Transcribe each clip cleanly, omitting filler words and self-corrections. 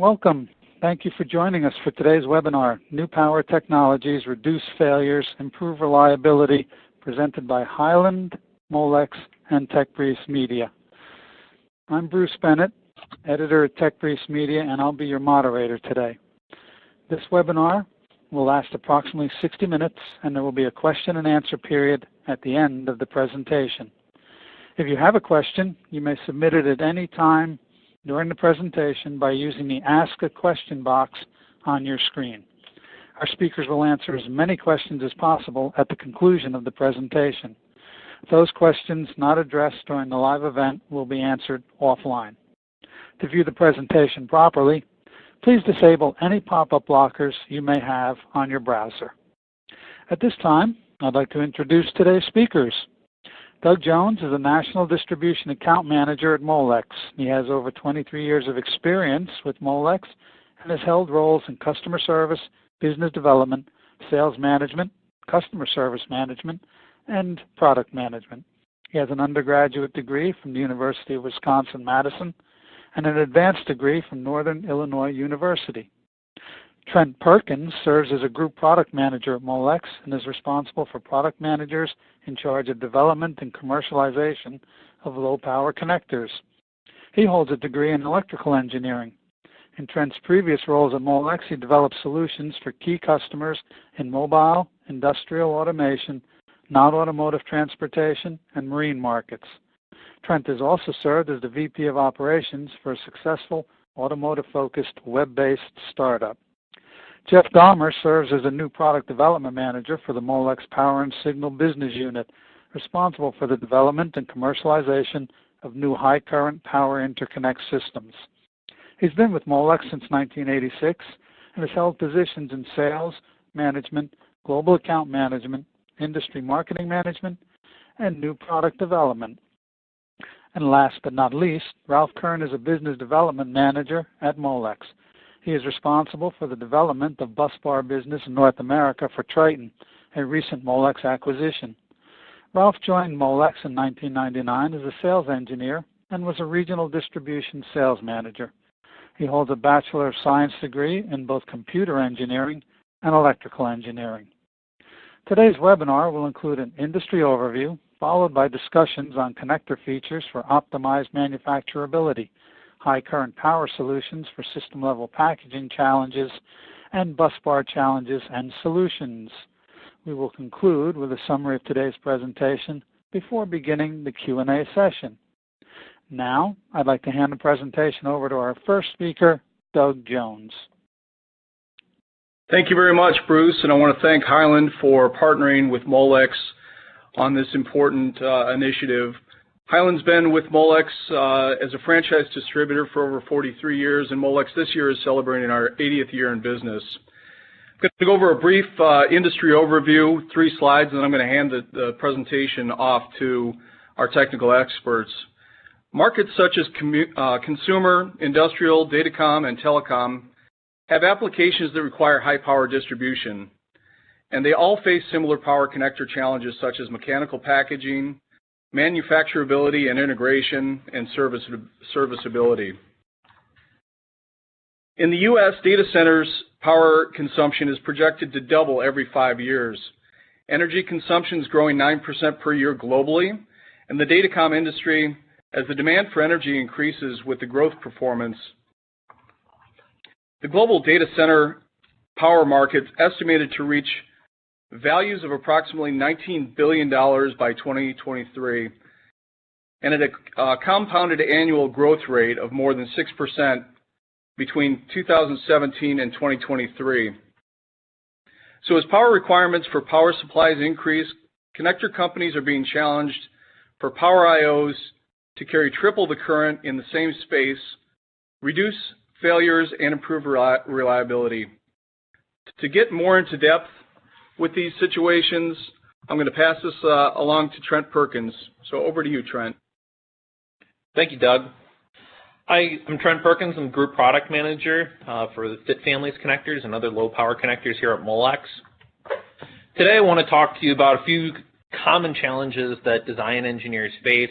Welcome. Thank you for joining us for today's webinar, New Power Technologies, Reduce Failures, Improve Reliability, presented by Highland, Molex, and TechBriefs Media. I'm Bruce Bennett, editor at TechBriefs Media, and I'll be your moderator today. This webinar will last approximately 60 minutes, and there will be a question and answer period at the end of the presentation. If you have a question, you may submit it at any time during the presentation by using the Ask a Question box on your screen. Our speakers will answer as many questions as possible at the conclusion of the presentation. Those questions not addressed during the live event will be answered offline. To view the presentation properly, please disable any pop-up blockers you may have on your browser. At this time, I'd like to introduce today's speakers. Doug Jones is a National Distribution Account Manager at Molex. He has over 23 years of experience with Molex and has held roles in customer service, business development, sales management, customer service management, and product management. He has an undergraduate degree from the University of Wisconsin-Madison and an advanced degree from Northern Illinois University. Trent Perkins serves as a group product manager at Molex and is responsible for product managers in charge of development and commercialization of low-power connectors. He holds a degree in electrical engineering. In Trent's previous roles at Molex, he developed solutions for key customers in mobile, industrial automation, non-automotive transportation, and marine markets. Trent has also served as the VP of Operations for a successful automotive-focused web-based startup. Jeff Gaumer serves as a new product development manager for the Molex Power and Signal Business Unit, responsible for the development and commercialization of new high-current power interconnect systems. He's been with Molex since 1986 and has held positions in sales, management, global account management, industry marketing management, and new product development. And last but not least, Ralph Kern is a business development manager at Molex. He is responsible for the development of bus bar business in North America for Triton, a recent Molex acquisition. Ralph joined Molex in 1999 as a sales engineer and was a regional distribution sales manager. He holds a Bachelor of Science degree in both computer engineering and electrical engineering. Today's webinar will include an industry overview, followed by discussions on connector features for optimized manufacturability, high current power solutions for system-level packaging challenges, and bus bar challenges and solutions. We will conclude with a summary of today's presentation before beginning the Q&A session. Now, I'd like to hand the presentation over to our first speaker, Doug Jones. Thank you very much, Bruce, and I want to thank Highland for partnering with Molex on this important initiative. Highland's been with Molex as a franchise distributor for over 43 years, and Molex this year is celebrating our 80th year in business. I'm going to go over a brief industry overview, 3 slides, and I'm going to hand the presentation off to our technical experts. Markets such as consumer, industrial, datacom, and telecom have applications that require high power distribution, and they all face similar power connector challenges such as mechanical packaging, manufacturability and integration, and serviceability. In the U.S., data centers' power consumption is projected to double every 5 years. Energy consumption is growing 9% per year globally, and the datacom industry, as the demand for energy increases with the growth performance, the global data center power market is estimated to reach values of approximately $19 billion by 2023, and at a compounded annual growth rate of more than 6% between 2017 and 2023. So as power requirements for power supplies increase, connector companies are being challenged for power IOs to carry triple the current in the same space, reduce failures, and improve reliability. To get more into depth with these situations, I'm going to pass this along to Trent Perkins. So over to you, Trent. Thank you, Doug. Hi, I'm Trent Perkins. I'm Group Product Manager for the Fit Families connectors and other low-power connectors here at Molex. Today I want to talk to you about a few common challenges that design engineers face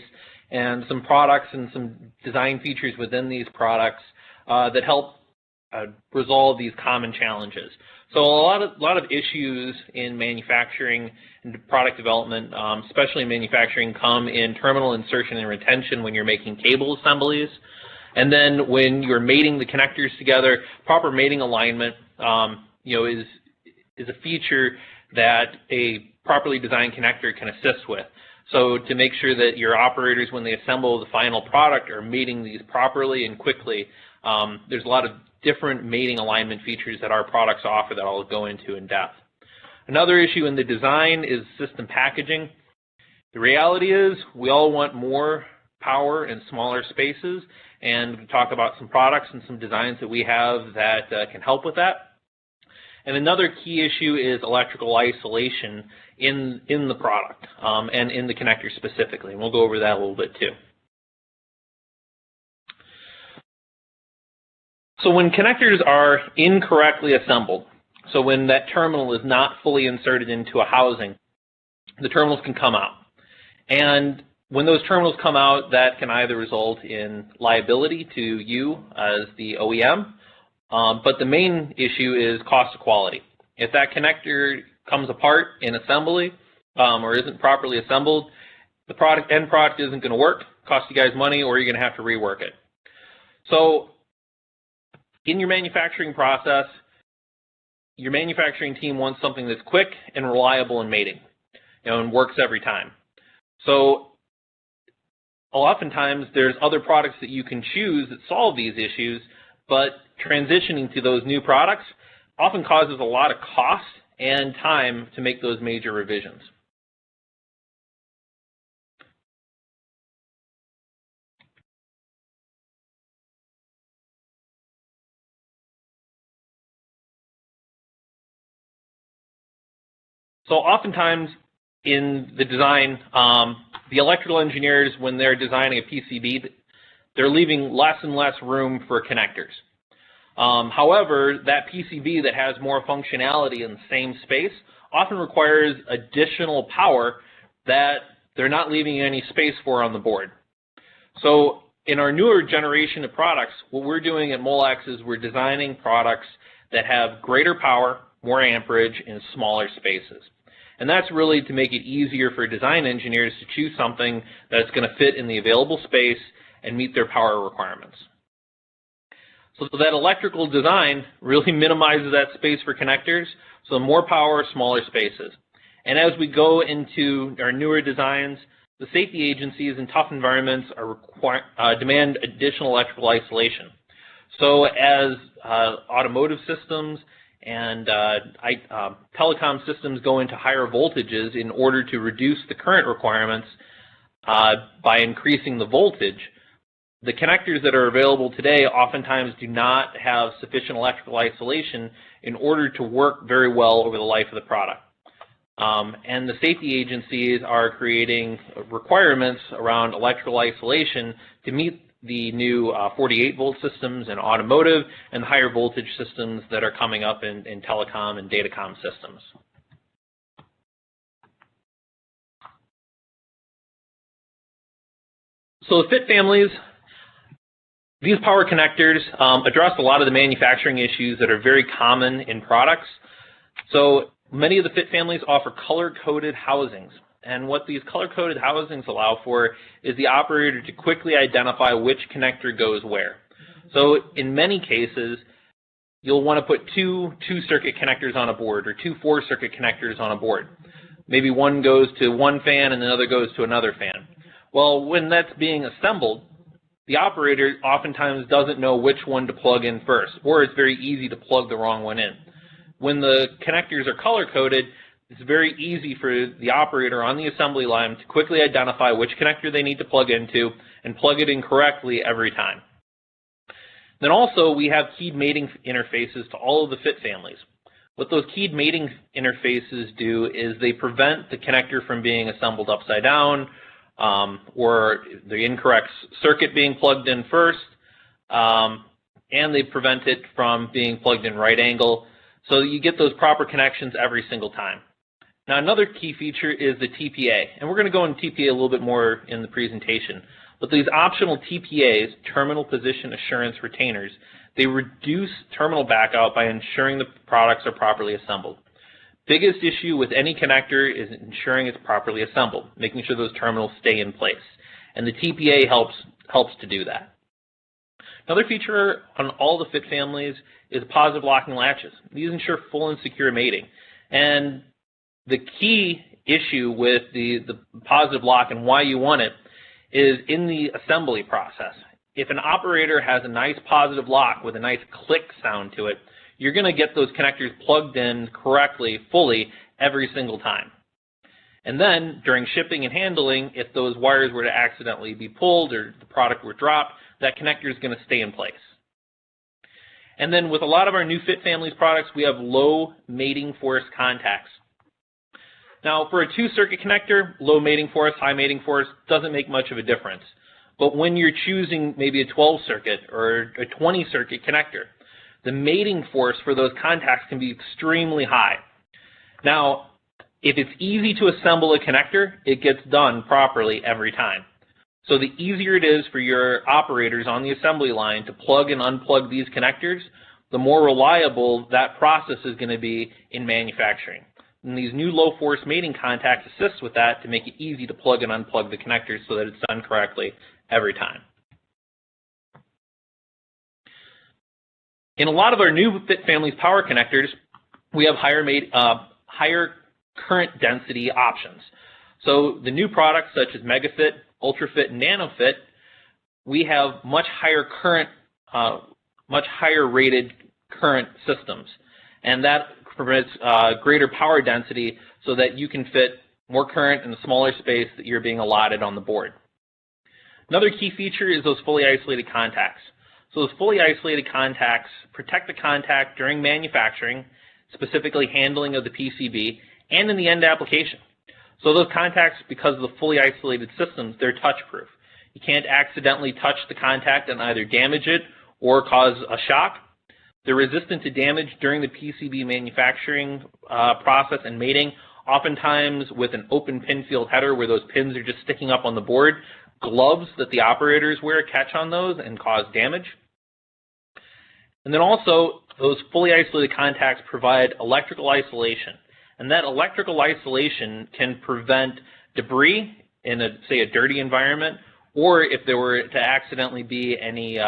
and some products and some design features within these products that help resolve these common challenges. So a lot of issues in manufacturing and product development, especially in manufacturing, come in terminal insertion and retention when you're making cable assemblies. And then when you're mating the connectors together, proper mating alignment is a feature that a properly designed connector can assist with. So to make sure that your operators, when they assemble the final product, are mating these properly and quickly, there's a lot of different mating alignment features that our products offer that I'll go into in depth. Another issue in the design is system packaging. The reality is we all want more power in smaller spaces, and we talk about some products and some designs that we have that can help with that. And another key issue is electrical isolation in the product and in the connector specifically, and we'll go over that a little bit too. So when connectors are incorrectly assembled, so when that terminal is not fully inserted into a housing, the terminals can come out. And when those terminals come out, that can either result in liability to you as the OEM, but the main issue is cost of quality. If that connector comes apart in assembly or isn't properly assembled, the end product isn't going to work, cost you guys money, or you're going to have to rework it. So in your manufacturing process, your manufacturing team wants something that's quick and reliable in mating, and works every time. So oftentimes there's other products that you can choose that solve these issues, but transitioning to those new products often causes a lot of cost and time to make those major revisions. So oftentimes in the design, the electrical engineers, when they're designing a PCB, they're leaving less and less room for connectors. However, that PCB that has more functionality in the same space often requires additional power that they're not leaving any space for on the board. So in our newer generation of products, what we're doing at Molex is we're designing products that have greater power, more amperage, in smaller spaces. And that's really to make it easier for design engineers to choose something that's going to fit in the available space and meet their power requirements. So that electrical design really minimizes that space for connectors, so more power, smaller spaces. And as we go into our newer designs, the safety agencies in tough environments demand additional electrical isolation. So as automotive systems and telecom systems go into higher voltages in order to reduce the current requirements by increasing the voltage, the connectors that are available today oftentimes do not have sufficient electrical isolation in order to work very well over the life of the product. And the safety agencies are creating requirements around electrical isolation to meet the new 48-volt systems in automotive and higher voltage systems that are coming up in telecom and datacom systems. So the FIT families, these power connectors address a lot of the manufacturing issues that are very common in products. So many of the FIT families offer color-coded housings. And what these color-coded housings allow for is the operator to quickly identify which connector goes where. So in many cases, you'll want to put two circuit connectors on a board or two 4-circuit connectors on a board. Maybe one goes to one fan and another goes to another fan. Well, when that's being assembled, the operator oftentimes doesn't know which one to plug in first, or it's very easy to plug the wrong one in. When the connectors are color-coded, it's very easy for the operator on the assembly line to quickly identify which connector they need to plug into and plug it in correctly every time. Then also, we have keyed mating interfaces to all of the FIT families. What those keyed mating interfaces do is they prevent the connector from being assembled upside down or the incorrect circuit being plugged in first, and they prevent it from being plugged in right angle, so you get those proper connections every single time. Now, another key feature is the TPA, and we're going to go into TPA a little bit more in the presentation. But these optional TPAs, terminal position assurance retainers, they reduce terminal backout by ensuring the products are properly assembled. Biggest issue with any connector is ensuring it's properly assembled, making sure those terminals stay in place. And the TPA helps to do that. Another feature on all the fit families is positive locking latches. These ensure full and secure mating. And the key issue with the positive lock and why you want it is in the assembly process. If an operator has a nice positive lock with a nice click sound to it, you're going to get those connectors plugged in correctly, fully, every single time. And then during shipping and handling, if those wires were to accidentally be pulled or the product were dropped, that connector is going to stay in place. And then with a lot of our new Fit Families products, we have low mating force contacts. Now, for a 2-circuit connector, low mating force, high mating force doesn't make much of a difference. But when you're choosing maybe a 12-circuit or a 20-circuit connector, the mating force for those contacts can be extremely high. Now, if it's easy to assemble a connector, it gets done properly every time. So the easier it is for your operators on the assembly line to plug and unplug these connectors, the more reliable that process is going to be in manufacturing. And these new low-force mating contacts assist with that to make it easy to plug and unplug the connectors so that it's done correctly every time. In a lot of our new Fit Families power connectors, we have higher current density options. So the new products such as MegaFit, UltraFit, and NanoFit, we have much higher rated current systems, and that permits greater power density so that you can fit more current in a smaller space that you're being allotted on the board. Another key feature is those fully isolated contacts. So those fully isolated contacts protect the contact during manufacturing, specifically handling of the PCB, and in the end application. So those contacts, because of the fully isolated systems, they're touch-proof. You can't accidentally touch the contact and either damage it or cause a shock. They're resistant to damage during the PCB manufacturing process and mating. Oftentimes with an open pin field header where those pins are just sticking up on the board, gloves that the operators wear catch on those and cause damage. And then also, those fully isolated contacts provide electrical isolation. And that electrical isolation can prevent debris in, say, a dirty environment, or if there were to accidentally be any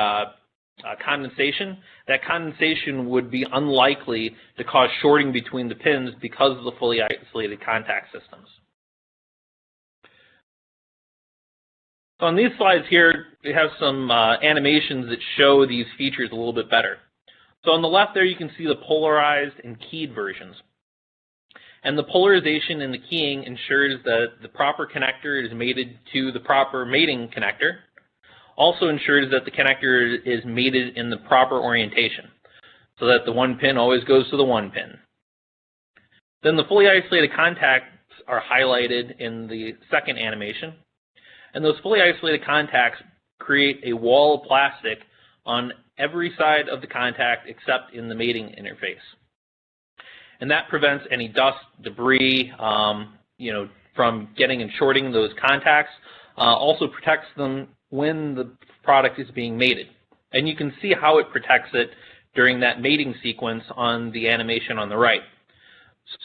condensation, that condensation would be unlikely to cause shorting between the pins because of the fully isolated contact systems. So on these slides here, we have some animations that show these features a little bit better. So on the left there, you can see the polarized and keyed versions. And the polarization and the keying ensures that the proper connector is mated to the proper mating connector. Also ensures that the connector is mated in the proper orientation, so that the one pin always goes to the one pin. Then the fully isolated contacts are highlighted in the second animation. And those fully isolated contacts create a wall of plastic on every side of the contact except in the mating interface. And that prevents any dust, debris, from getting and shorting those contacts. Also protects them when the product is being mated. And you can see how it protects it during that mating sequence on the animation on the right.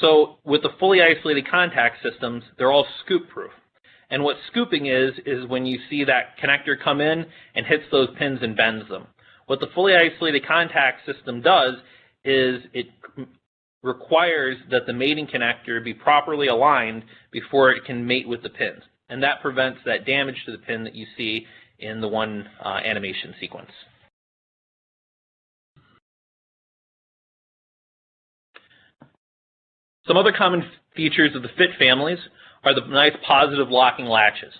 So with the fully isolated contact systems, they're all scoop-proof. And what scooping is when you see that connector come in and hits those pins and bends them. What the fully isolated contact system does is it requires that the mating connector be properly aligned before it can mate with the pins. And that prevents that damage to the pin that you see in the one animation sequence. Some other common features of the Fit families are the nice positive locking latches.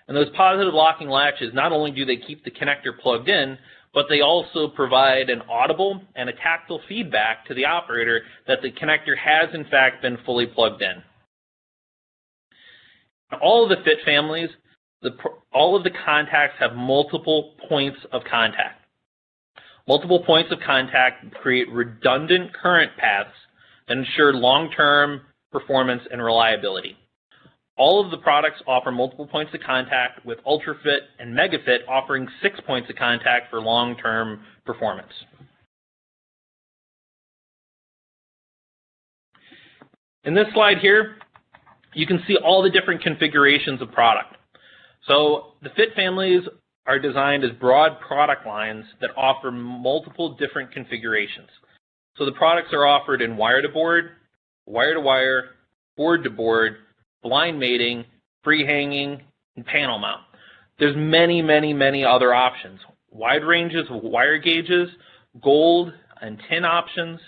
And those positive locking latches, not only do they keep the connector plugged in, but they also provide an audible and a tactile feedback to the operator that the connector has in fact been fully plugged in. All of the Fit families, all of the contacts have multiple points of contact. Multiple points of contact create redundant current paths that ensure long-term performance and reliability. All of the products offer multiple points of contact, with UltraFit and MegaFit offering 6 points of contact for long-term performance. In this slide here, you can see all the different configurations of product. So the Fit families are designed as broad product lines that offer multiple different configurations. So the products are offered in wire-to-board, wire-to-wire, board-to-board, blind mating, free hanging, and panel mount. There's many, many, many other options. Wide ranges of wire gauges, gold and tin options,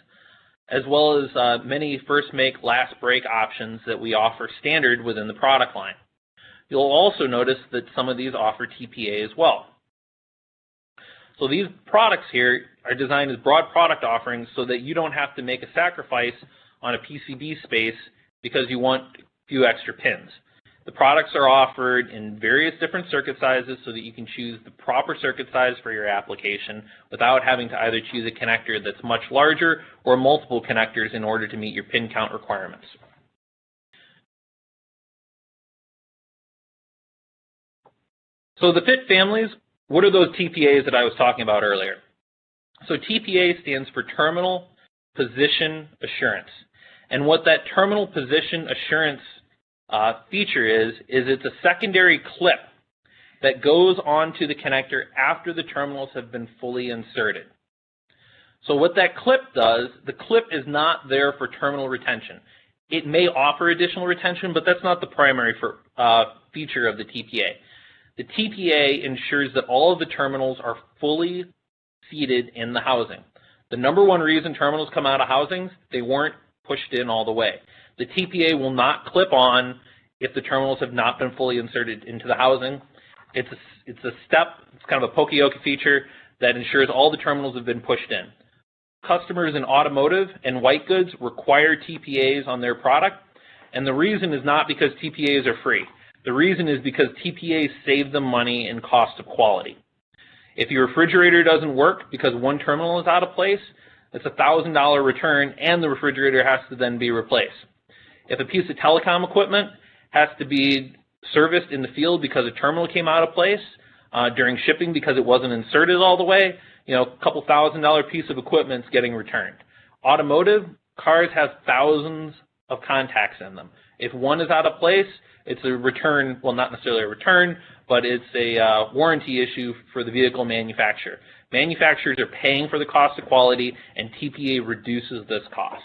as well as many first make, last break options that we offer standard within the product line. You'll also notice that some of these offer TPA as well. So these products here are designed as broad product offerings so that you don't have to make a sacrifice on a PCB space because you want a few extra pins. The products are offered in various different circuit sizes so that you can choose the proper circuit size for your application without having to either choose a connector that's much larger or multiple connectors in order to meet your pin count requirements. So the Fit families, what are those TPAs that I was talking about earlier? So TPA stands for Terminal Position Assurance. And what that Terminal Position Assurance feature is it's a secondary clip that goes onto the connector after the terminals have been fully inserted. So what that clip does, the clip is not there for terminal retention. It may offer additional retention, but that's not the primary feature of the TPA. The TPA ensures that all of the terminals are fully seated in the housing. The number one reason terminals come out of housings, they weren't pushed in all the way. The TPA will not clip on if the terminals have not been fully inserted into the housing. It's a step, it's kind of a poka-yoke feature that ensures all the terminals have been pushed in. Customers in automotive and white goods require TPAs on their product, and the reason is not because TPAs are free. The reason is because TPAs save them money in cost of quality. If your refrigerator doesn't work because one terminal is out of place, it's a $1,000 return and the refrigerator has to then be replaced. If a piece of telecom equipment has to be serviced in the field because a terminal came out of place during shipping because it wasn't inserted all the way, a couple $1,000 piece of equipment's getting returned. Automotive, cars have thousands of contacts in them. If one is out of place, it's a return, well, not necessarily a return, but it's a warranty issue for the vehicle manufacturer. Manufacturers are paying for the cost of quality, and TPA reduces this cost.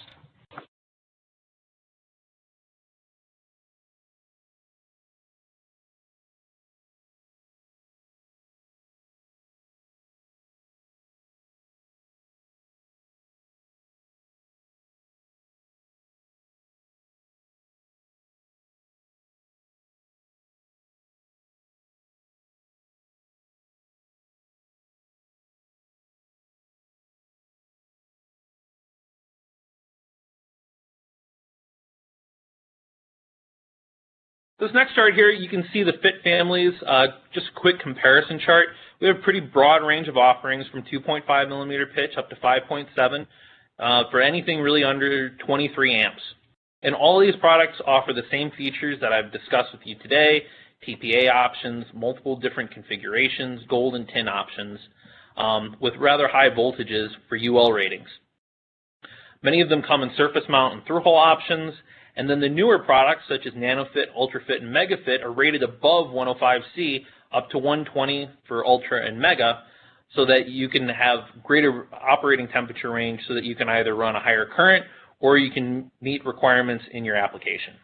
This next chart here, you can see the Fit families, just a quick comparison chart. We have a pretty broad range of offerings from 2.5 millimeter pitch up to 5.7 for anything really under 23 amps. And all these products offer the same features that I've discussed with you today, TPA options, multiple different configurations, gold and tin options, with rather high voltages for UL ratings. Many of them come in surface mount and through-hole options. And then the newer products, such as NanoFit, UltraFit, and MegaFit, are rated above 105C up to 120 for Ultra and Mega, so that you can have greater operating temperature range so that you can either run a higher current or you can meet requirements in your application.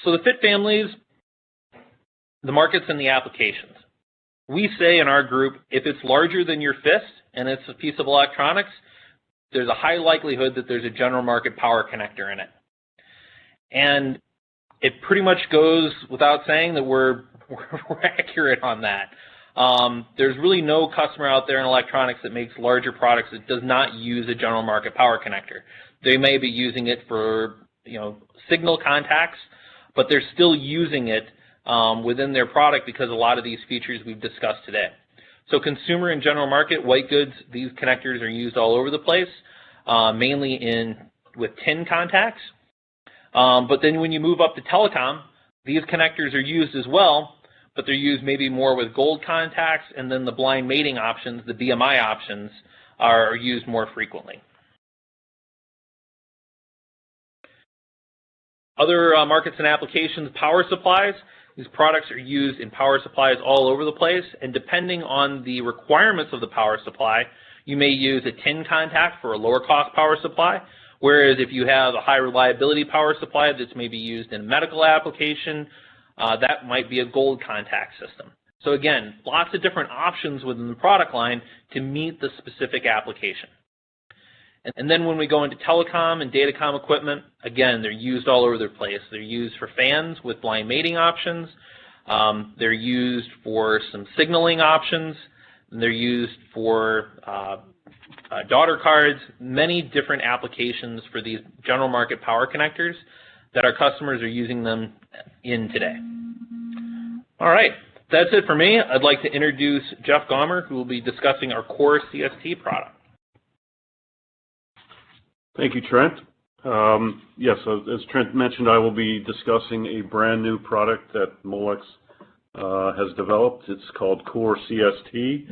So the Fit families, the markets and the applications. We say in our group, if it's larger than your fist and it's a piece of electronics, there's a high likelihood that there's a general market power connector in it. And it pretty much goes without saying that we're accurate on that. There's really no customer out there in electronics that makes larger products that does not use a general market power connector. They may be using it for signal contacts, but they're still using it within their product because a lot of these features we've discussed today. So consumer and general market, white goods, these connectors are used all over the place. mainly with tin contacts. But then when you move up to telecom, these connectors are used as well, but they're used maybe more with gold contacts, and then the blind mating options, the BMI options, are used more frequently. Other markets and applications, power supplies. These products are used in power supplies all over the place, and depending on the requirements of the power supply, you may use a tin contact for a lower cost power supply, whereas if you have a high reliability power supply that's maybe used in a medical application, that might be a gold contact system. So again, lots of different options within the product line to meet the specific application. And then when we go into telecom and datacom equipment, again, they're used all over the place. They're used for fans with blind mating options. They're used for some signaling options. And they're used for daughter cards, many different applications for these general market power connectors that our customers are using them in today. All right, that's it for me. I'd like to introduce Jeff Gaumer, who will be discussing our Coeur CST product. Thank you, Trent. Yes, as Trent mentioned, I will be discussing a brand new product that Molex has developed. It's called Coeur CST.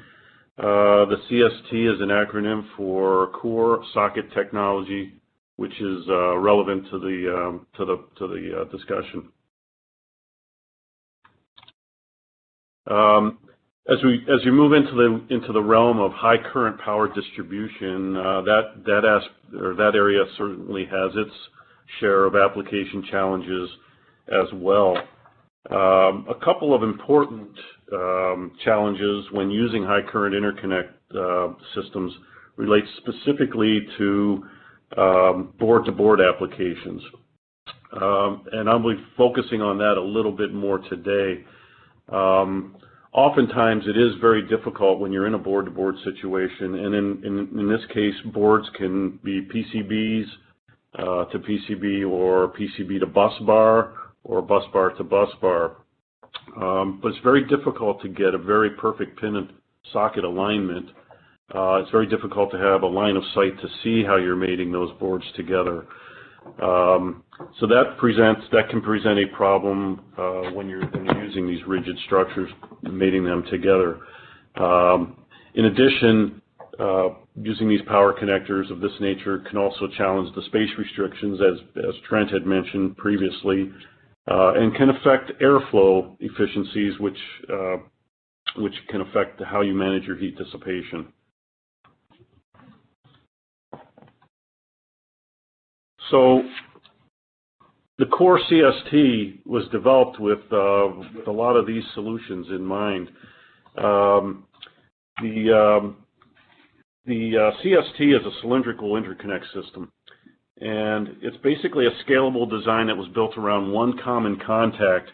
The CST is an acronym for Core Socket Technology, which is relevant to the discussion. As you move into the realm of high current power distribution, that area certainly has its share of application challenges as well. A couple of important challenges when using high current interconnect systems relate specifically to board-to-board applications, and I'll be focusing on that a little bit more today. Oftentimes, it is very difficult when you're in a board-to-board situation, and in this case, boards can be PCBs to PCB, or PCB to bus bar, or bus bar to bus bar. But it's very difficult to get a very perfect pin and socket alignment. It's very difficult to have a line of sight to see how you're mating those boards together. So that can present a problem when you're using these rigid structures, mating them together. In addition, using these power connectors of this nature can also challenge the space restrictions, as Trent had mentioned previously, and can affect airflow efficiencies, which can affect how you manage your heat dissipation. So the Coeur CST was developed with a lot of these solutions in mind. The CST is a cylindrical interconnect system, and it's basically a scalable design that was built around one common contact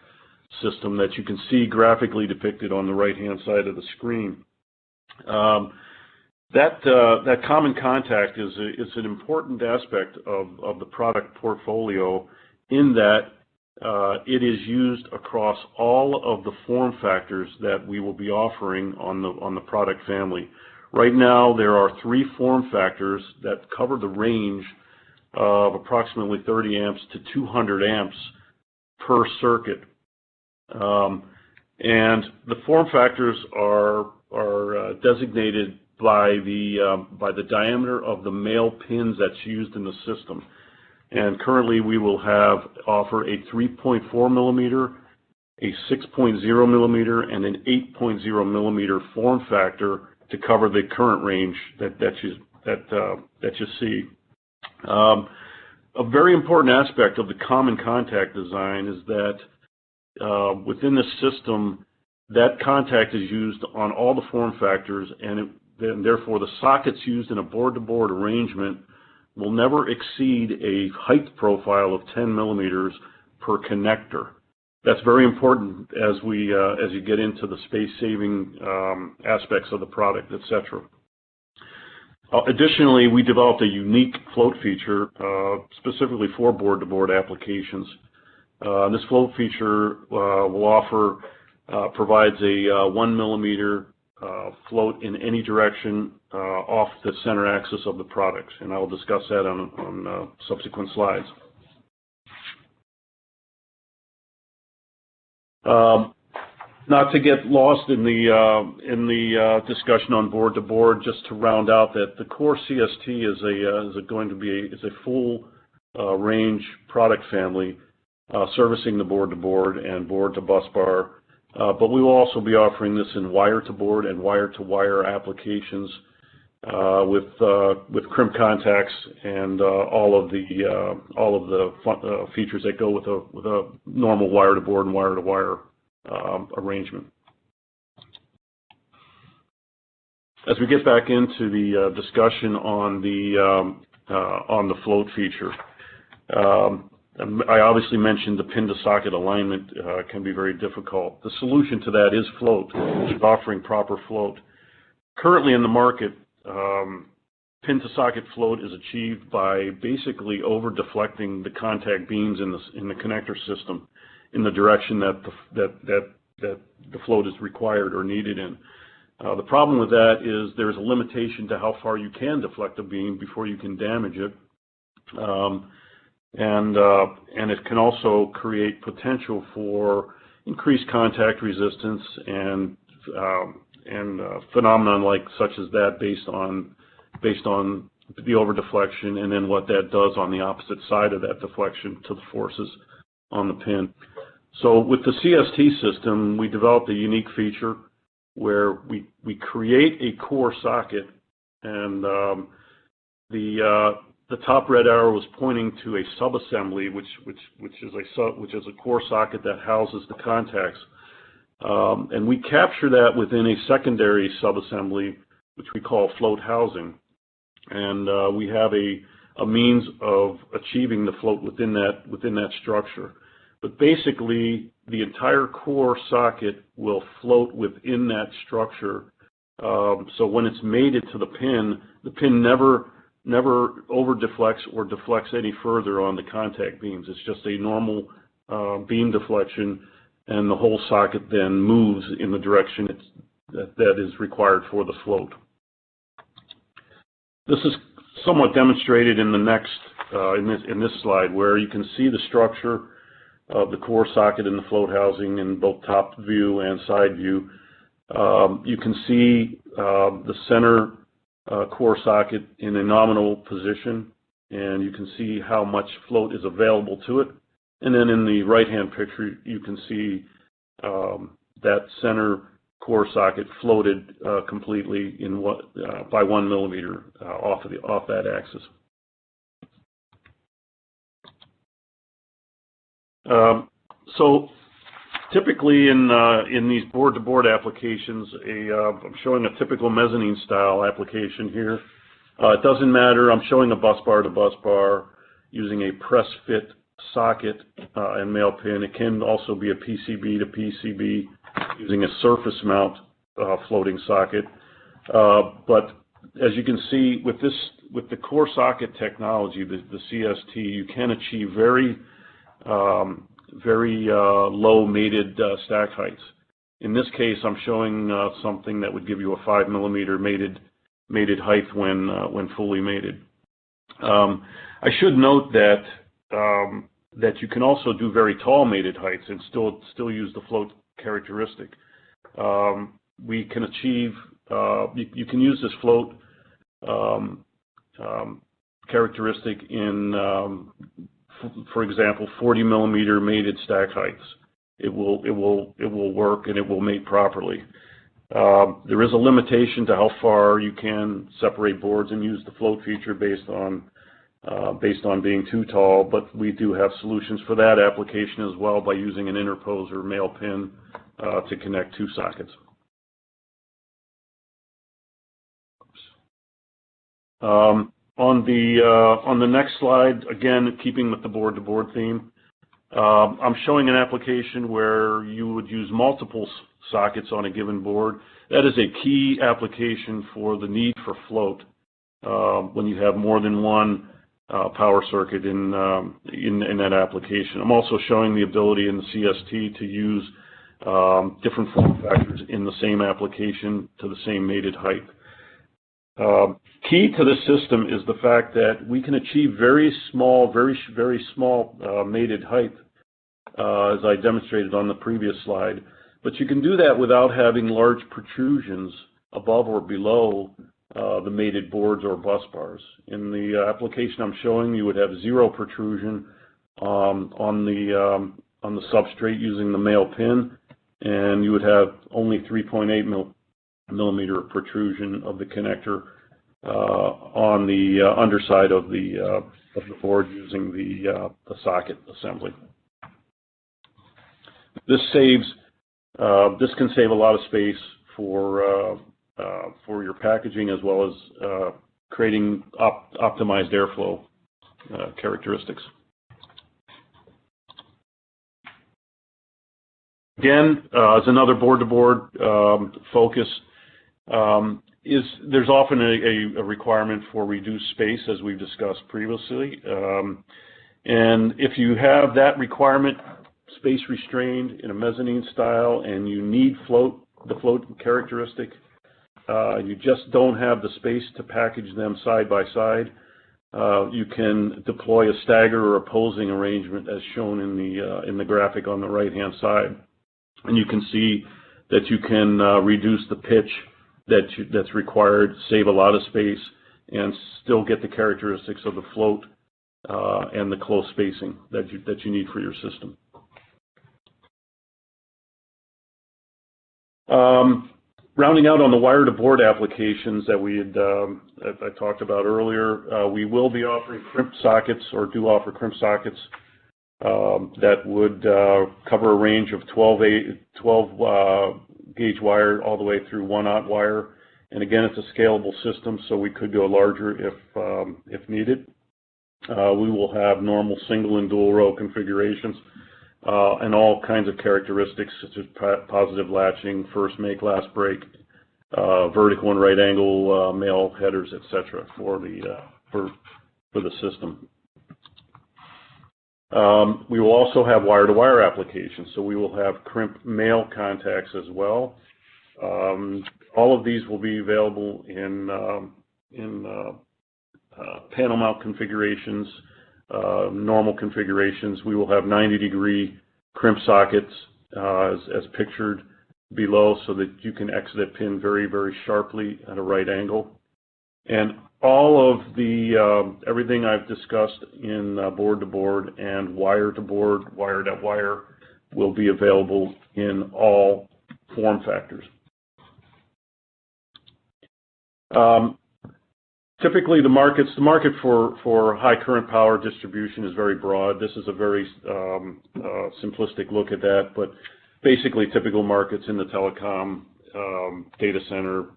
system that you can see graphically depicted on the right-hand side of the screen. That common contact is an important aspect of the product portfolio, in that it is used across all of the form factors that we will be offering on the product family. Right now, there are 3 form factors that cover the range of approximately 30 amps to 200 amps per circuit, and the form factors are designated by the diameter of the male pins that's used in the system. And currently we will offer a 3.4 millimeter, a 6.0 millimeter, and an 8.0 millimeter form factor to cover the current range that you see. A very important aspect of the common contact design is that within the system, that contact is used on all the form factors, and therefore the sockets used in a board-to-board arrangement will never exceed a height profile of 10 millimeters per connector. That's very important as you get into the space-saving aspects of the product, etc. Additionally, we developed a unique float feature specifically for board-to-board applications. This float feature provides a 1 millimeter float in any direction off the center axis of the product, and I will discuss that on subsequent slides. Not to get lost in the discussion on board to board, just to round out that the Coeur CST is a full range product family servicing the board to board and board to bus bar, but we will also be offering this in wire to board and wire to wire applications with crimp contacts and all of the features that go with a normal wire to board and wire to wire arrangement. As we get back into the discussion on the float feature, I obviously mentioned the pin to socket alignment can be very difficult. The solution to that is float, which is offering proper float. Currently in the market, pin to socket float is achieved by basically over deflecting the contact beams in the connector system in the direction that the float is required or needed in. The problem with that is there's a limitation to how far you can deflect a beam before you can damage it, and it can also create potential for increased contact resistance and phenomenon like such as that based on the over deflection, and then what that does on the opposite side of that deflection to the forces on the pin. So with the CST system, we developed a unique feature where we create a core socket, and the top red arrow is pointing to a subassembly, which is a core socket that houses the contacts, and we capture that within a secondary subassembly, which we call float housing, and we have a means of achieving the float within that structure. But basically, the entire core socket will float within that structure. So when it's mated to the pin never over deflects or deflects any further on the contact beams. It's just a normal beam deflection, and the whole socket then moves in the direction that is required for the float. This is somewhat demonstrated in the next in this slide, where you can see the structure of the core socket and the float housing in both top view and side view. You can see the center core socket in a nominal position, and you can see how much float is available to it. And then in the right-hand picture, you can see that center core socket floated completely by 1 millimeter off that axis. So typically in these board-to-board applications, I'm showing a typical mezzanine style application here. It doesn't matter. I'm showing a bus bar to bus bar using a press fit socket and male pin. It can also be a PCB to PCB using a surface mount floating socket. But as you can see with the core socket technology, the CST, you can achieve very low mated stack heights. In this case, I'm showing something that would give you a 5 millimeter mated height when fully mated. I should note that you can also do very tall mated heights and still use the float characteristic. We can achieve you can use this float characteristic in for example, 40 millimeter mated stack heights. It will work, and it will mate properly. There is a limitation to how far you can separate boards and use the float feature based on being too tall, but we do have solutions for that application as well by using an interposer male pin to connect two sockets. On the next slide, again, keeping with the board-to-board theme, I'm showing an application where you would use multiple sockets on a given board. That is a key application for the need for float when you have more than one power circuit in that application. I'm also showing the ability in the CST to use different form factors in the same application to the same mated height. Key to the system is the fact that we can achieve very small mated height, as I demonstrated on the previous slide. But you can do that without having large protrusions above or below the mated boards or bus bars. In the application I'm showing, you would have zero protrusion on the substrate using the male pin, and you would have only 3.8 millimeter protrusion of the connector on the underside of the board using the socket assembly. This can save a lot of space for your packaging, as well as creating optimized airflow characteristics. Again, as another board-to-board focus, there's often a requirement for reduced space, as we've discussed previously. And if you have that requirement, space restrained in a mezzanine style, and you need the float characteristic, you just don't have the space to package them side by side, you can deploy a stagger or opposing arrangement as shown in the graphic on the right-hand side. And you can see that you can reduce the pitch that's required, save a lot of space, and still get the characteristics of the float and the close spacing that you need for your system. Rounding out on the wire-to-board applications that I talked about earlier, we will be offering crimp sockets, or do offer crimp sockets, that would cover a range of 12 gauge wire all the way through 1/0 wire. And again, it's a scalable system, so we could go larger if needed. We will have normal single and dual row configurations and all kinds of characteristics such as positive latching, first make, last break, vertical and right angle male headers, etc. for the system. We will also have wire-to-wire applications, so we will have crimp male contacts as well. All of these will be available in panel mount configurations, normal configurations. We will have 90-degree crimp sockets as pictured below, so that you can exit a pin very, very sharply at a right angle. And all of the everything I've discussed in board-to-board and wire-to-board, wire-to-wire, will be available in all form factors. Typically, the market for high current power distribution is very broad. This is a very simplistic look at that, but basically typical markets in the telecom, data center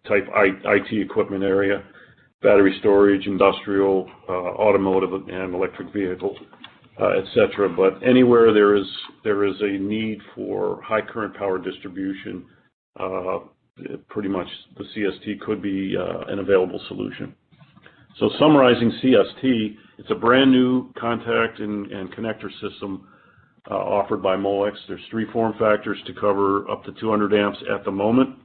type IT equipment area, battery storage, industrial, automotive, and electric vehicle, etc. But anywhere there is a need for high current power distribution, pretty much the CST could be an available solution. So summarizing CST, it's a brand new contact and connector system offered by Molex. There's 3 form factors to cover up to 200 amps at the moment.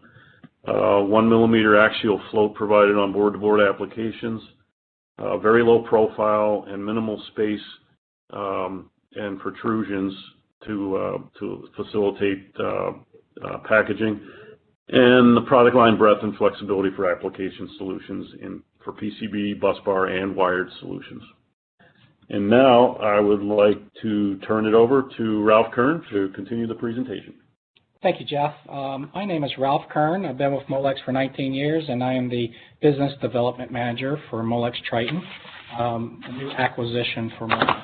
1 millimeter axial float provided on board-to-board applications, very low profile and minimal space and protrusions to facilitate packaging, and the product line breadth and flexibility for application solutions for PCB, bus bar, and wired solutions. And now I would like to turn it over to Ralph Kern to continue the presentation. Thank you, Jeff. My name is Ralph Kern. I've been with Molex for 19 years, and I am the Business Development Manager for Molex Triton, a new acquisition for Molex.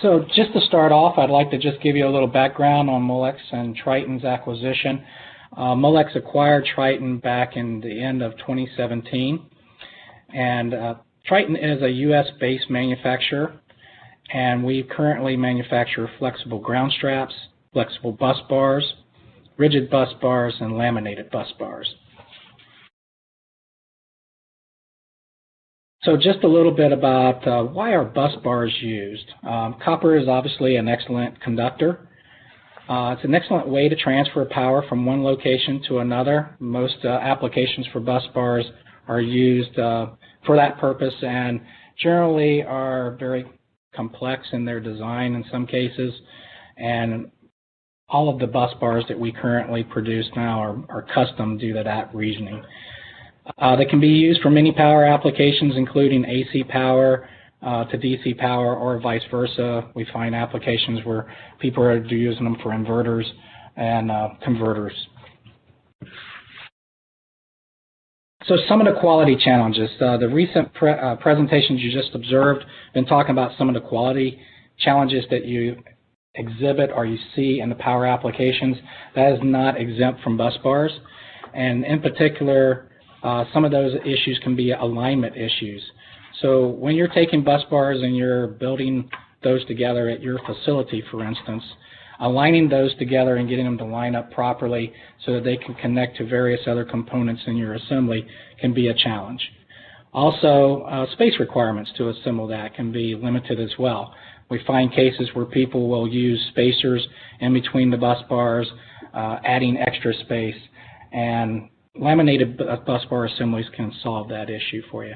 So just to start off, I'd like to just give you a little background on Molex and Triton's acquisition. Molex acquired Triton back in the end of 2017, and Triton is a U.S.-based manufacturer, and we currently manufacture flexible ground straps, flexible bus bars, rigid bus bars, and laminated bus bars. So just a little bit about why are bus bars used. Copper is obviously an excellent conductor. It's an excellent way to transfer power from one location to another. Most applications for bus bars are used for that purpose and generally are very complex in their design in some cases. And all of the bus bars that we currently produce now are custom due to that reasoning. They can be used for many power applications, including AC power to DC power or vice versa. We find applications where people are using them for inverters and converters. So some of the quality challenges. The recent presentations you just observed been talking about some of the quality challenges that you exhibit or you see in the power applications. That is not exempt from bus bars. And in particular, some of those issues can be alignment issues. So when you're taking bus bars and you're building those together at your facility, for instance, aligning those together and getting them to line up properly so that they can connect to various other components in your assembly can be a challenge. Also, space requirements to assemble that can be limited as well. We find cases where people will use spacers in between the bus bars, adding extra space, and laminated bus bar assemblies can solve that issue for you.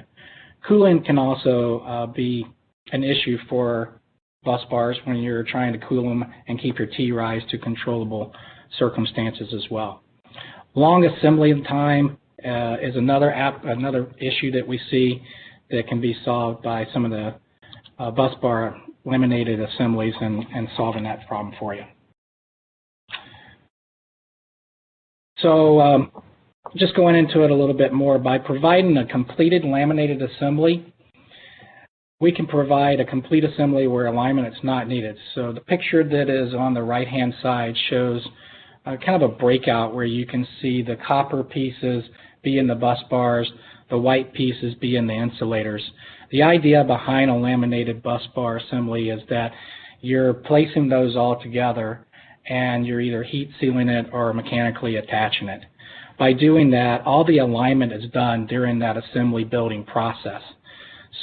Cooling can also be an issue for bus bars when you're trying to cool them and keep your T-rise to controllable circumstances as well. Long assembly time is another issue that we see that can be solved by some of the bus bar laminated assemblies and solving that problem for you. So just going into it a little bit more, by providing a completed laminated assembly, we can provide a complete assembly where alignment is not needed. So the picture that is on the right-hand side shows kind of a breakout where you can see the copper pieces be in the bus bars, the white pieces be in the insulators. The idea behind a laminated bus bar assembly is that you're placing those all together and you're either heat sealing it or mechanically attaching it. By doing that, all the alignment is done during that assembly building process,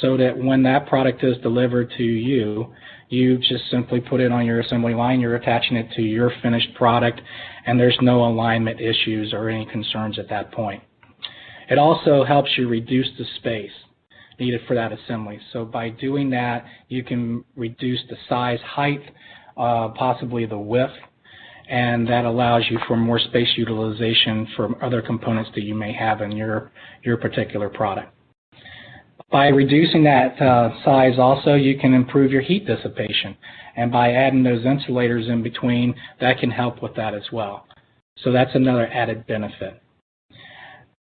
so that when that product is delivered to you, you just simply put it on your assembly line, you're attaching it to your finished product, and there's no alignment issues or any concerns at that point. It also helps you reduce the space needed for that assembly. So by doing that, you can reduce the size, height, possibly the width, and that allows you for more space utilization for other components that you may have in your particular product. By reducing that size also, you can improve your heat dissipation. And by adding those insulators in between, that can help with that as well. So that's another added benefit.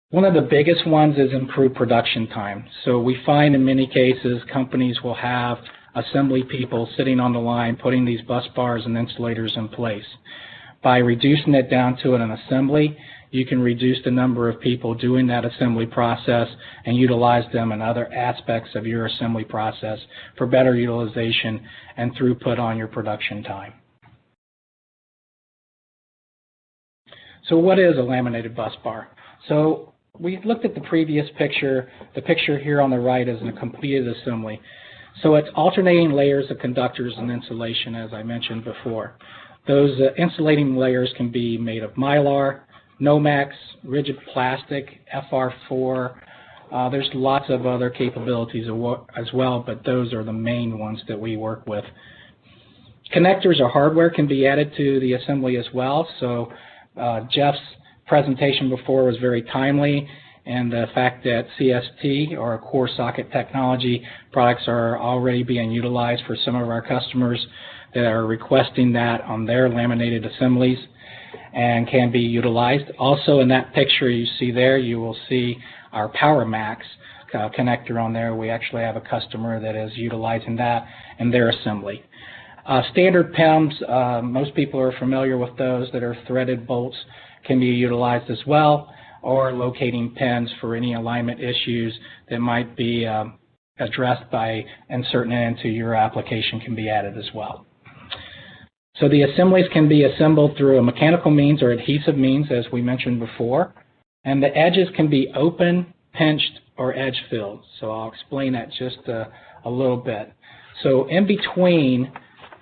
One of the biggest ones is improved production time. So we find in many cases companies will have assembly people sitting on the line putting these bus bars and insulators in place. By reducing it down to an assembly, you can reduce the number of people doing that assembly process and utilize them in other aspects of your assembly process for better utilization and throughput on your production time. So what is a laminated bus bar? So we looked at the previous picture. The picture here on the right is a completed assembly. So it's alternating layers of conductors and insulation, as I mentioned before. Those insulating layers can be made of Mylar, Nomex, rigid plastic, FR4. There's lots of other capabilities as well, but those are the main ones that we work with. Connectors or hardware can be added to the assembly as well. So Jeff's presentation before was very timely, and the fact that CST or core socket technology products are already being utilized for some of our customers that are requesting that on their laminated assemblies and can be utilized. Also in that picture you see there, you will see our PowerMax connector on there. We actually have a customer that is utilizing that in their assembly. Standard PEMs, most people are familiar with those that are threaded bolts, can be utilized as well, or locating pins for any alignment issues that might be addressed by inserting it into your application can be added as well. So the assemblies can be assembled through a mechanical means or adhesive means, as we mentioned before, and the edges can be open, pinched, or edge filled. So I'll explain that just a little bit. So in between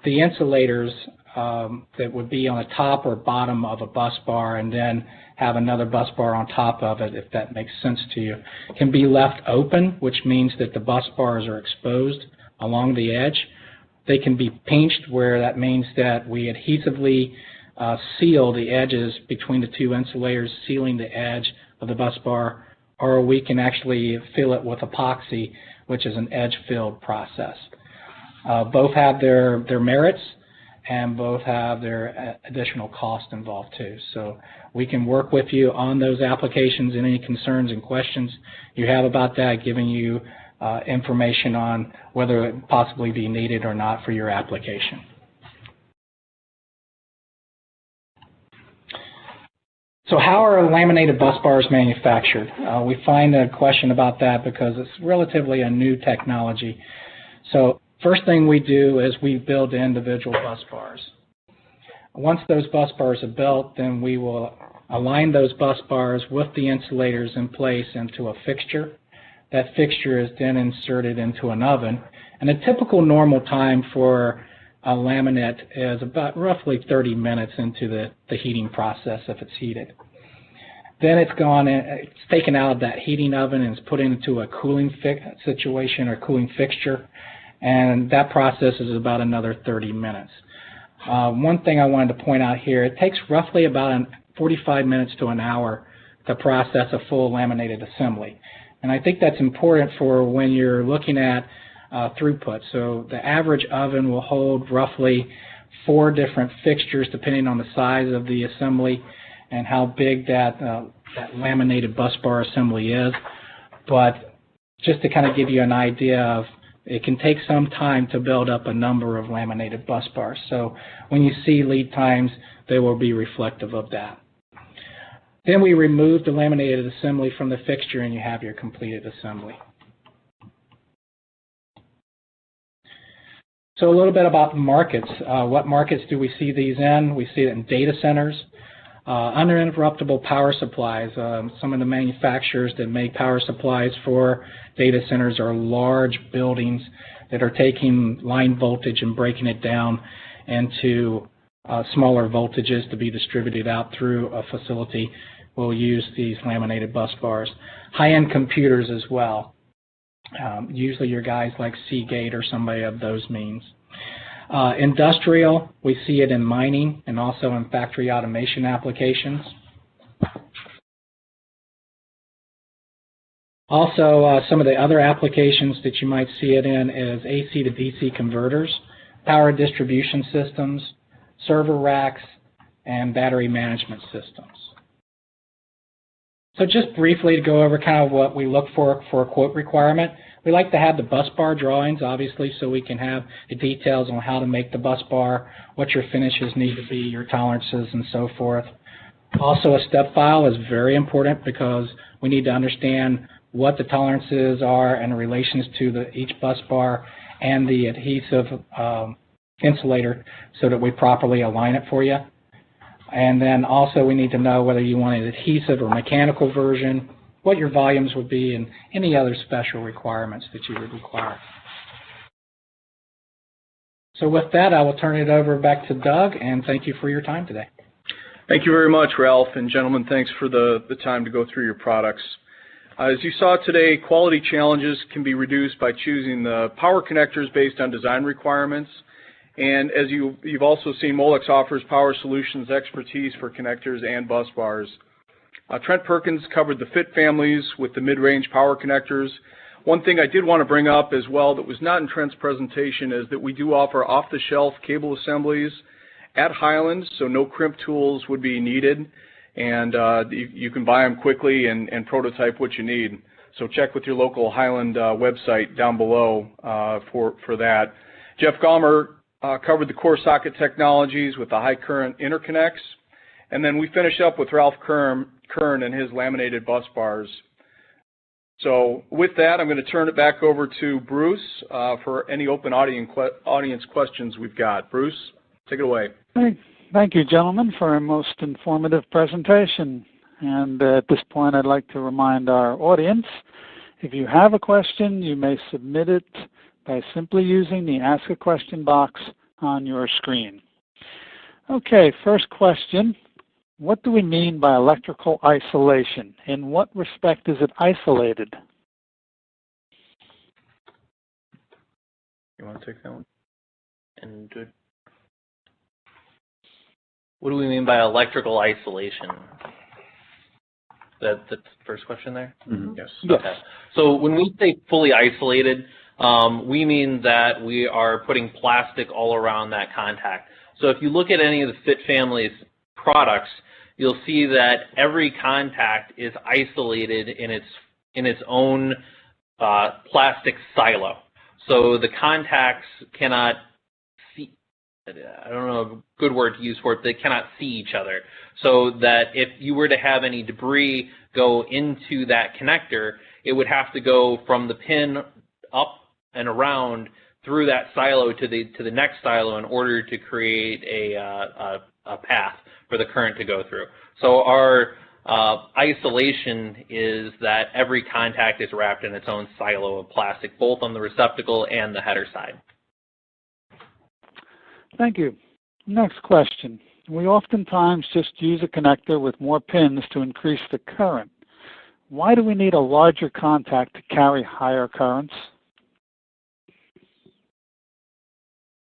the insulators that would be on the top or bottom of a bus bar and then have another bus bar on top of it, if that makes sense to you, can be left open, which means that the bus bars are exposed along the edge. They can be pinched, where that means that we adhesively seal the edges between the two insulators, sealing the edge of the bus bar, or we can actually fill it with epoxy, which is an edge-filled process. Both have their merits, and both have their additional cost involved too. So we can work with you on those applications and any concerns and questions you have about that, giving you information on whether it possibly be needed or not for your application. So how are laminated bus bars manufactured? We find a question about that because it's relatively a new technology. So first thing we do is we build individual bus bars. Once those bus bars are built, then we will align those bus bars with the insulators in place into a fixture. That fixture is then inserted into an oven. And a typical normal time for a laminate is about roughly 30 minutes into the heating process if it's heated. Then it's taken out of that heating oven and it's put into a cooling situation or cooling fixture. And that process is about another 30 minutes. One thing I wanted to point out here, it takes roughly about 45 minutes to an hour to process a full laminated assembly. And I think that's important for when you're looking at throughput. So the average oven will hold roughly 4 different fixtures depending on the size of the assembly and how big that laminated bus bar assembly is. But just to kind of give you an idea of, it can take some time to build up a number of laminated bus bars. So when you see lead times, they will be reflective of that. Then we remove the laminated assembly from the fixture and you have your completed assembly. So a little bit about the markets. What markets do we see these in? We see it in data centers, uninterruptible power supplies. Some of the manufacturers that make power supplies for data centers are large buildings that are taking line voltage and breaking it down into smaller voltages to be distributed out through a facility. We'll use these laminated bus bars. High-end computers as well. Usually your guys like Seagate or somebody of those means. Industrial, we see it in mining and also in factory automation applications. Also, some of the other applications that you might see it in is AC to DC converters, power distribution systems, server racks, and battery management systems. So just briefly to go over kind of what we look for a quote requirement. We like to have the bus bar drawings, obviously, so we can have the details on how to make the bus bar, what your finishes need to be, your tolerances, and so forth. Also, a step file is very important because we need to understand what the tolerances are in relations to each bus bar and the adhesive insulator so that we properly align it for you. And then also we need to know whether you want an adhesive or mechanical version, what your volumes would be, and any other special requirements that you would require. So with that, I will turn it over back to Doug, and thank you for your time today. Thank you very much, Ralph, and gentlemen, thanks for the time to go through your products. As you saw today, quality challenges can be reduced by choosing the power connectors based on design requirements. And as you've also seen, Molex offers power solutions expertise for connectors and bus bars. Trent Perkins covered the fit families with the mid-range power connectors. One thing I did want to bring up as well that was not in Trent's presentation is that we do offer off-the-shelf cable assemblies at Highland, so no crimp tools would be needed. And you can buy them quickly and prototype what you need. So check with your local Highland website down below for that. Jeff Gaumer covered the core socket technologies with the high current interconnects. And then we finished up with Ralph Kern and his laminated bus bars. So with that, I'm going to turn it back over to Bruce for any open audience questions we've got. Bruce, take it away. Thank you, gentlemen, for a most informative presentation. And at this point, I'd like to remind our audience, If you have a question, you may submit it by simply using the Ask a Question box on your screen. Okay, first question. What do we mean by electrical isolation? In what respect is it isolated? You want to take that one? And what do we mean by electrical isolation? That's the first question there? Mm-hmm. Yes. Okay. So when we say fully isolated, we mean that we are putting plastic all around that contact. So if you look at any of the Fit family's products, you'll see that every contact is isolated in its own plastic silo. So the contacts cannot see, I don't know a good word to use for it, they cannot see each other. So that if you were to have any debris go into that connector, it would have to go from the pin up and around through that silo to the next silo in order to create a path for the current to go through. So our isolation is that every contact is wrapped in its own silo of plastic, both on the receptacle and the header side. Thank you. Next question. We oftentimes just use a connector with more pins to increase the current. Why do we need a larger contact to carry higher currents?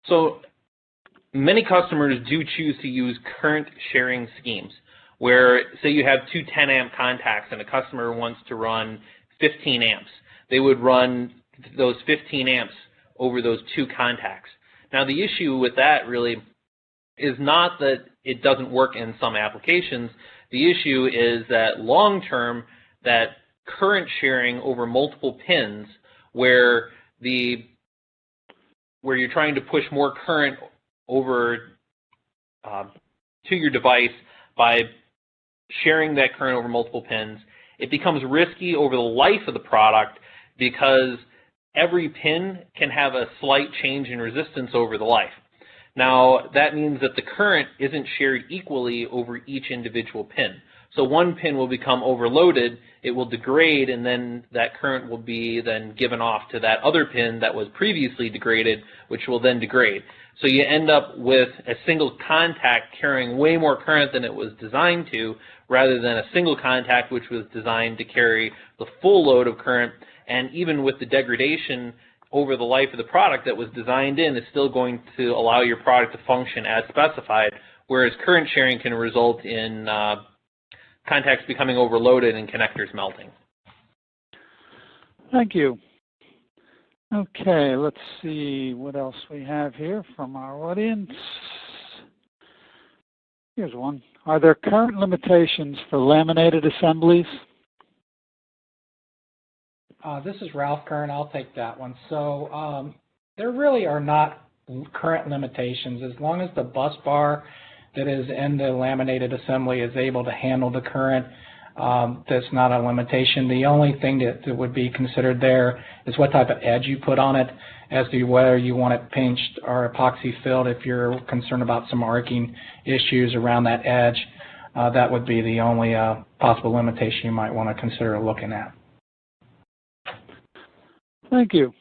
So many customers do choose to use current sharing schemes where, say you have two 10 amp contacts and a customer wants to run 15 amps. They would run those 15 amps over those two contacts. Now the issue with that really is not that it doesn't work in some applications. The issue is that long term, that current sharing over multiple pins where you're trying to push more current over to your device by sharing that current over multiple pins, it becomes risky over the life of the product because every pin can have a slight change in resistance over the life. Now, that means that the current isn't shared equally over each individual pin. So one pin will become overloaded, it will degrade, and then that current will be then given off to that other pin that was previously degraded, which will then degrade. So you end up with a single contact carrying way more current than it was designed to, rather than a single contact which was designed to carry the full load of current. And even with the degradation over the life of the product that was designed in, is still going to allow your product to function as specified, whereas current sharing can result in contacts becoming overloaded and connectors melting. Thank you. Okay, let's see what else we have here from our audience. Here's one. Are there current limitations for laminated assemblies? This is Ralph Kern. I'll take that one. So there really are not current limitations as long as the bus bar that is in the laminated assembly is able to handle the current. That's not a limitation. The only thing that would be considered there is what type of edge you put on it, as to whether you want it pinched or epoxy filled. If you're concerned about some arcing issues around that edge, that would be the only possible limitation you might want to consider looking at. Thank you.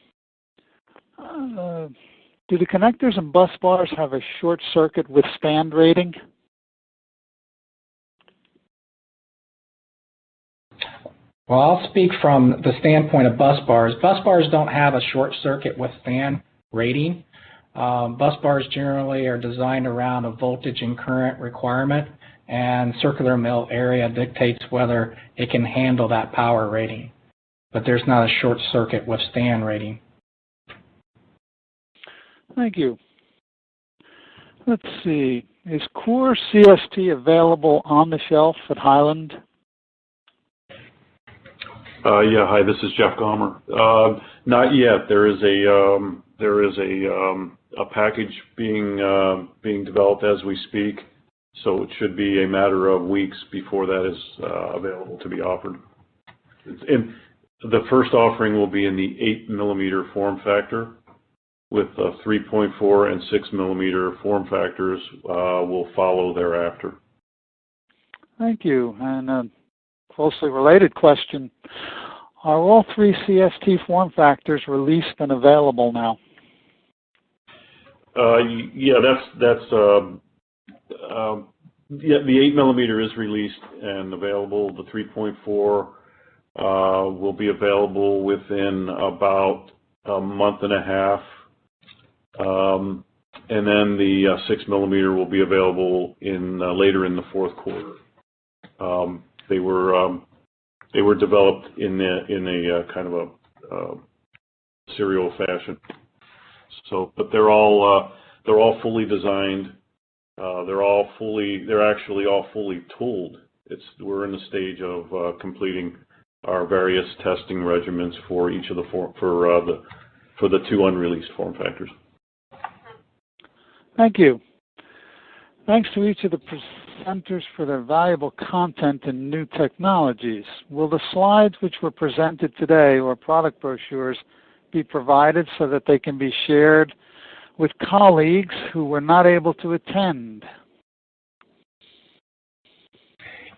Do the connectors and bus bars have a short circuit withstand rating? Well, I'll speak from the standpoint of bus bars. Bus bars don't have a short circuit withstand rating. Bus bars generally are designed around a voltage and current requirement, and circular mill area dictates whether it can handle that power rating. But there's not a short circuit withstand rating. Thank you. Let's see. Is Coeur CST available on the shelf at Highland? Yeah. Hi, this is Jeff Gaumer. Not yet. There is a package being developed as we speak, so it should be a matter of weeks before that is available to be offered. And the first offering will be in the 8mm form factor, with 3.4 and 6mm form factors will follow thereafter. Thank you. And a closely related question. Are all three CST form factors released and available now? Yeah, yeah, the 8 millimeter is released and available. The 3.4 will be available within about a month and a half, and then the 6 millimeter will be available in later in the fourth quarter. They were developed in a kind of a serial fashion. So, but they're all fully designed. They're actually all fully tooled. We're in the stage of completing our various testing regimens for each of the for the two unreleased form factors. Thank you. Thanks to each of the presenters for their valuable content and new technologies. Will the slides which were presented today or product brochures be provided so that they can be shared with colleagues who were not able to attend?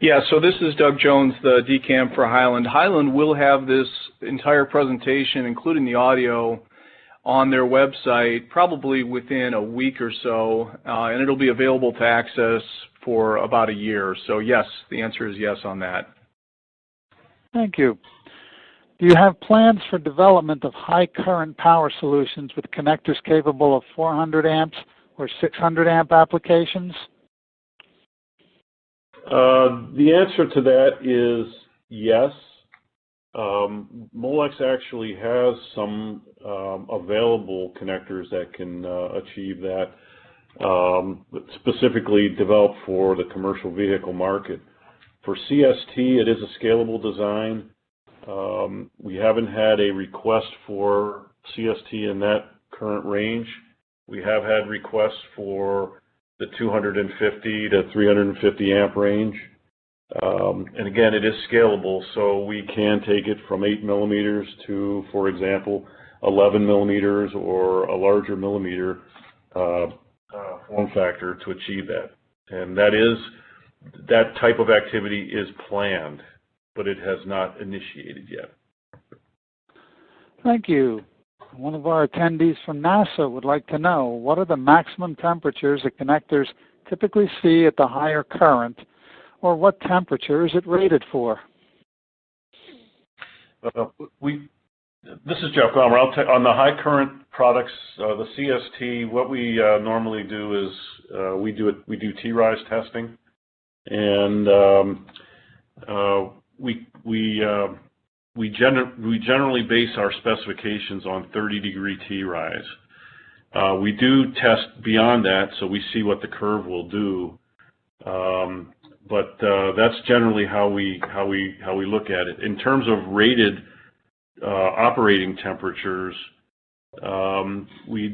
Yeah, so this is Doug Jones, the DCAM for Highland. Highland will have this entire presentation, including the audio, on their website probably within a week or so, and it'll be available to access for about a year. So yes, the answer is yes on that. Thank you. Do you have plans for development of high current power solutions with connectors capable of 400 amps or 600 amp applications? The answer to that is yes. Molex actually has some available connectors that can achieve that, specifically developed for the commercial vehicle market. For CST, it is a scalable design. We haven't had a request for CST in that current range. We have had requests for the 250 to 350 amp range. And again, it is scalable, so we can take it from 8 millimeters to, for example, 11 millimeters or a larger millimeter form factor to achieve that. And that type of activity is planned, but it has not initiated yet. Thank you. One of our attendees from NASA would like to know, what are the maximum temperatures that connectors typically see at the higher current, or what temperature is it rated for? This is Jeff Gaumer. On the high current products, the CST, what we normally do is we do T-rise testing, and we generally base our specifications on 30-degree T-rise. We do test beyond that, so we see what the curve will do. But that's generally how we look at it. In terms of rated operating temperatures, we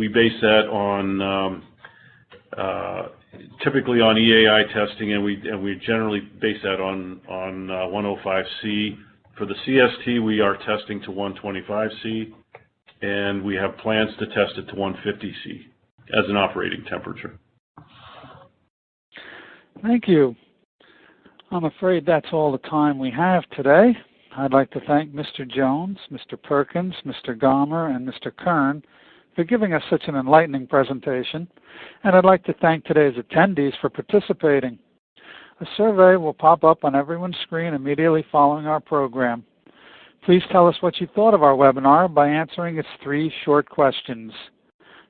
base that on typically on EAI testing, and we generally base that on 105C. For the CST, we are testing to 125C, and we have plans to test it to 150C as an operating temperature. Thank you. I'm afraid that's all the time we have today. I'd like to thank Mr. Jones, Mr. Perkins, Mr. Gaumer, and Mr. Coeur for giving us such an enlightening presentation, and I'd like to thank today's attendees for participating. A survey will pop up on everyone's screen immediately following our program. Please tell us what you thought of our webinar by answering its 3 short questions.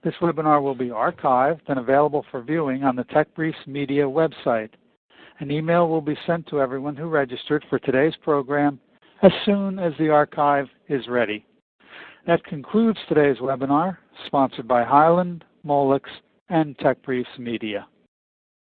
This webinar will be archived and available for viewing on the Tech Briefs Media website. An email will be sent to everyone who registered for today's program as soon as the archive is ready. That concludes today's webinar, sponsored by Highland, Molex, and Tech Briefs Media.